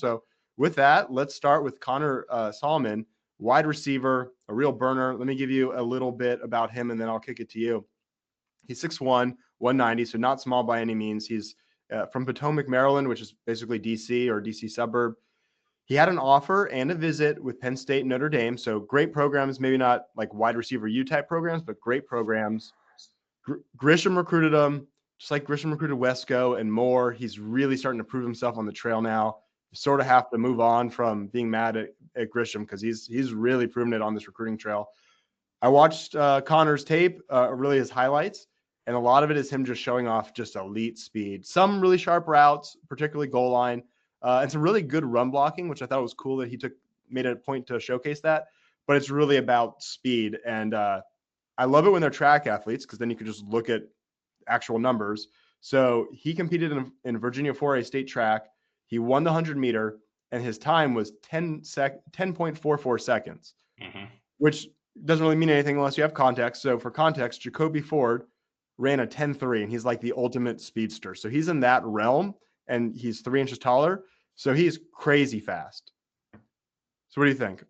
So with that, let's start with Connor Salmin, wide receiver, a real burner. Let me give you a little bit about him, and then I'll kick it to you. He's 6'1", 190, so not small by any means. He's from Potomac, Maryland, which is basically D.C. or D.C. suburb. He had an offer and a visit with Penn State and Notre Dame, so great programs, maybe not like wide receiver U type programs, but great programs. Grisham recruited him, just like Grisham recruited Wesco and more. He's really starting to prove himself on the trail now. You sort of have to move on from being mad at Grisham because he's really proven it on this recruiting trail. I watched Connor's tape, really his highlights, and a lot of it is him just showing off just elite speed. Some really sharp routes, particularly goal line, and some really good run blocking, which I thought was cool that he made a point to showcase that. But it's really about speed, and I love it when they're track athletes because then you can just look at actual numbers. So he competed in Virginia 4A state track. He won the 100-meter, and his time was 10.44 seconds, which doesn't really mean anything unless you have context. So for context, Jacoby Ford ran a 10.3, and he's like the ultimate speedster. So he's in that realm, and he's 3 inches taller. So he's crazy fast. So what do you think?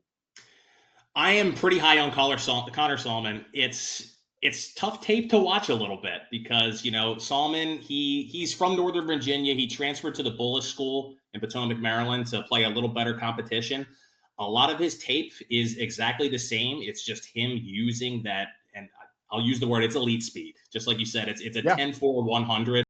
I am pretty high on Connor Salmin. It's tough tape to watch a little bit because, you know, Salmin, he's from Northern Virginia. He transferred to the Bullish School in Potomac, Maryland to play a little better competition. A lot of his tape is exactly the same. It's just him using that, and I'll use the word, it's elite speed. Just like you said, it's a 10-4 100.